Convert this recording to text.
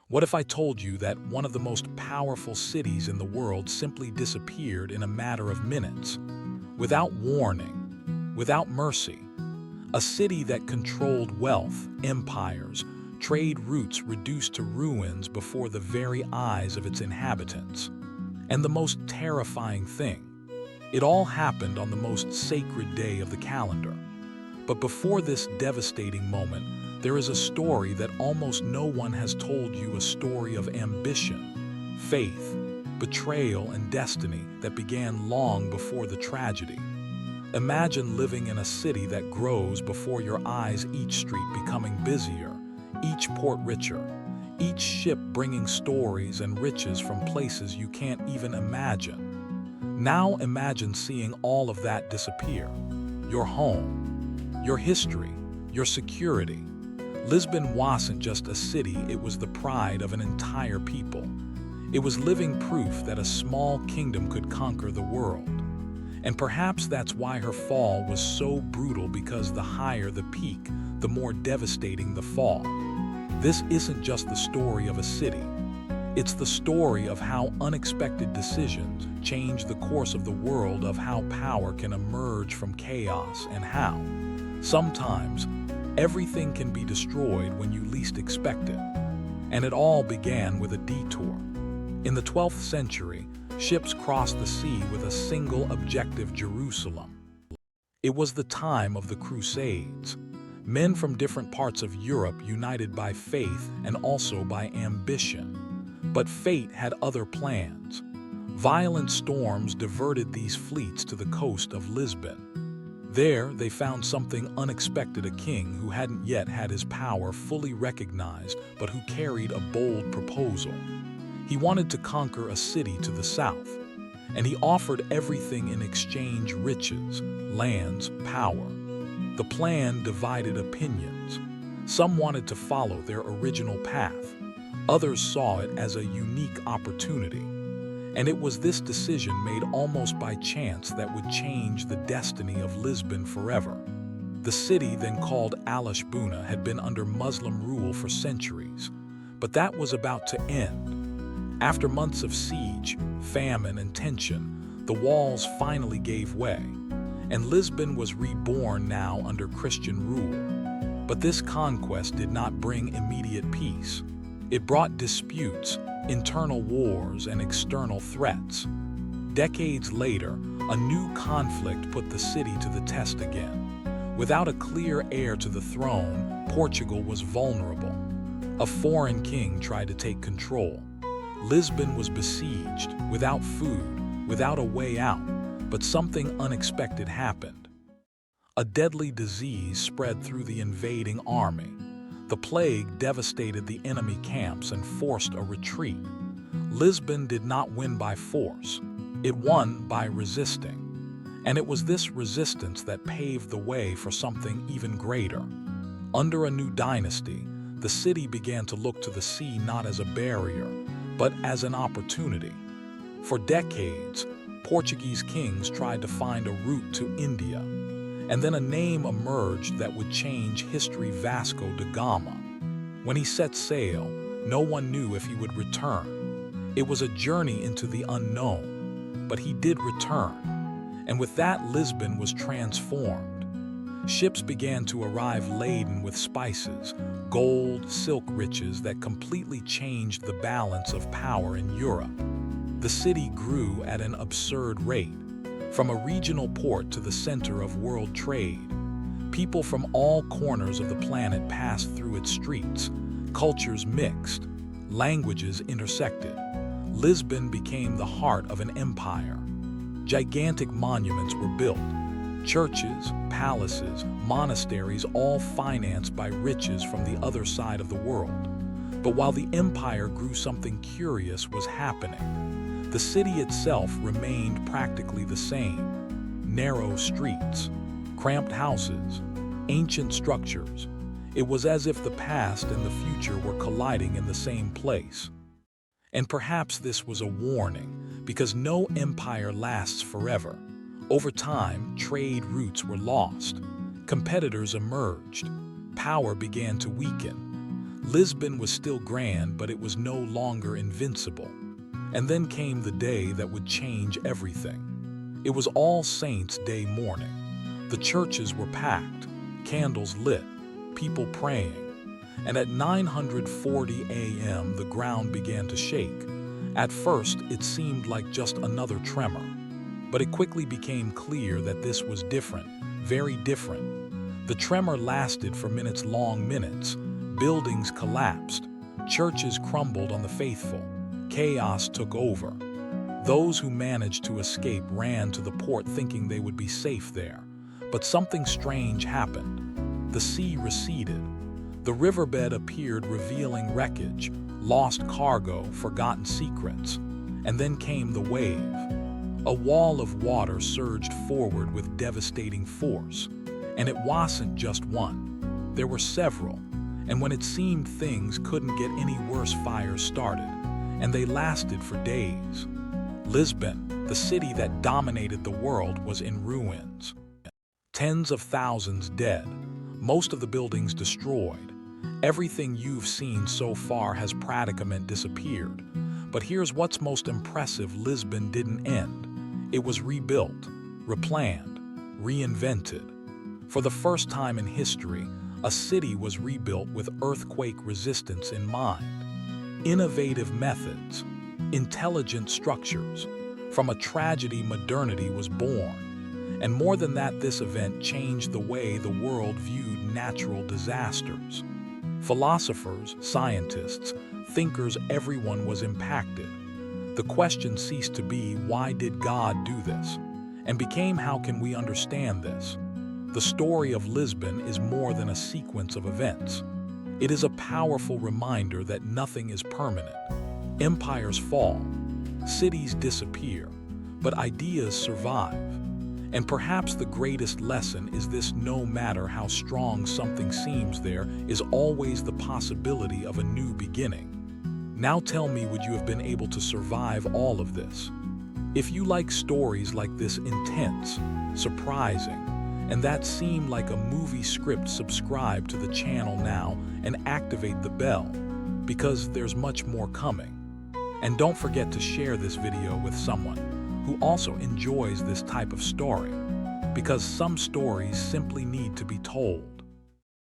What if I told you that one of the most powerful cities in the world simply disappeared in a matter of minutes, without warning, without mercy? A city that controlled wealth, empires, trade routes reduced to ruins before the very eyes of its inhabitants. And the most terrifying thing, it all happened on the most sacred day of the calendar. But before this devastating moment, there is a story that almost no one has told you, a story of ambition, faith, betrayal, and destiny that began long before the tragedy. Imagine living in a city that grows before your eyes, each street becoming busier, each port richer, each ship bringing stories and riches from places you can't even imagine. Now imagine seeing all of that disappear. Your home, your history, your security. Lisbon wasn't just a city, it was the pride of an entire people. It was living proof that a small kingdom could conquer the world. And perhaps that's why her fall was so brutal, because the higher the peak, the more devastating the fall. This isn't just the story of a city. It's the story of how unexpected decisions change the course of the world, of how power can emerge from chaos, and how, sometimes, everything can be destroyed when you least expect it. And it all began with a detour. In the 12th century, ships crossed the sea with a single objective: Jerusalem. It was the time of the Crusades. Men from different parts of Europe united by faith and also by ambition. But fate had other plans. Violent storms diverted these fleets to the coast of Lisbon. There, they found something unexpected: a king who hadn't yet had his power fully recognized, but who carried a bold proposal. He wanted to conquer a city to the south, and he offered everything in exchange: riches, lands, power. The plan divided opinions. Some wanted to follow their original path. Others saw it as a unique opportunity. And it was this decision, made almost by chance, that would change the destiny of Lisbon forever. The city, then called Lisbon, had been under Muslim rule for centuries. But that was about to end. After months of siege, famine, and tension, the walls finally gave way, and Lisbon was reborn now under Christian rule. But this conquest did not bring immediate peace. It brought disputes, internal wars, and external threats. Decades later, a new conflict put the city to the test again. Without a clear heir to the throne, Portugal was vulnerable. A foreign king tried to take control. Lisbon was besieged, without food, without a way out. But something unexpected happened. A deadly disease spread through the invading army. The plague devastated the enemy camps and forced a retreat. Lisbon did not win by force. It won by resisting. And it was this resistance that paved the way for something even greater. Under a new dynasty, the city began to look to the sea not as a barrier, but as an opportunity. For decades, Portuguese kings tried to find a route to India, and then a name emerged that would change history: Vasco da Gama. When he set sail, no one knew if he would return. It was a journey into the unknown, but he did return, and with that, Lisbon was transformed. Ships began to arrive laden with spices, gold, silk, riches that completely changed the balance of power in Europe. The city grew at an absurd rate. From a regional port to the center of world trade, people from all corners of the planet passed through its streets. Cultures mixed, languages intersected. Lisbon became the heart of an empire. Gigantic monuments were built. Churches, palaces, monasteries, all financed by riches from the other side of the world. But while the empire grew, something curious was happening. The city itself remained practically the same. Narrow streets, cramped houses, ancient structures. It was as if the past and the future were colliding in the same place. And perhaps this was a warning, because no empire lasts forever. Over time, trade routes were lost. Competitors emerged. Power began to weaken. Lisbon was still grand, but it was no longer invincible. And then came the day that would change everything. It was All Saints' Day morning. The churches were packed, candles lit, people praying. And at 9:40 a.m., the ground began to shake. At first, it seemed like just another tremor. But it quickly became clear that this was different, very different. The tremor lasted for minutes-long minutes. Buildings collapsed. Churches crumbled on the faithful. Chaos took over. Those who managed to escape ran to the port thinking they would be safe there. But something strange happened. The sea receded. The riverbed appeared, revealing wreckage, lost cargo, forgotten secrets. And then came the wave. A wall of water surged forward with devastating force. And it wasn't just one. There were several. And when it seemed things couldn't get any worse, fires started. And they lasted for days. Lisbon, the city that dominated the world, was in ruins. Tens of thousands dead, most of the buildings destroyed. Everything you've seen so far has practically disappeared. But here's what's most impressive: Lisbon didn't end. It was rebuilt, replanned, reinvented. For the first time in history, a city was rebuilt with earthquake resistance in mind. Innovative methods, intelligent structures. From a tragedy, modernity was born. And more than that, this event changed the way the world viewed natural disasters. Philosophers, scientists, thinkers, everyone was impacted. The question ceased to be, why did God do this? And became, how can we understand this? The story of Lisbon is more than a sequence of events. It is a powerful reminder that nothing is permanent. Empires fall, cities disappear, but ideas survive. And perhaps the greatest lesson is this: no matter how strong something seems, there is always the possibility of a new beginning. Now tell me, would you have been able to survive all of this? If you like stories like this, intense, surprising, and that seem like a movie script, subscribe to the channel now and activate the bell, because there's much more coming. And don't forget to share this video with someone who also enjoys this type of story, because some stories simply need to be told.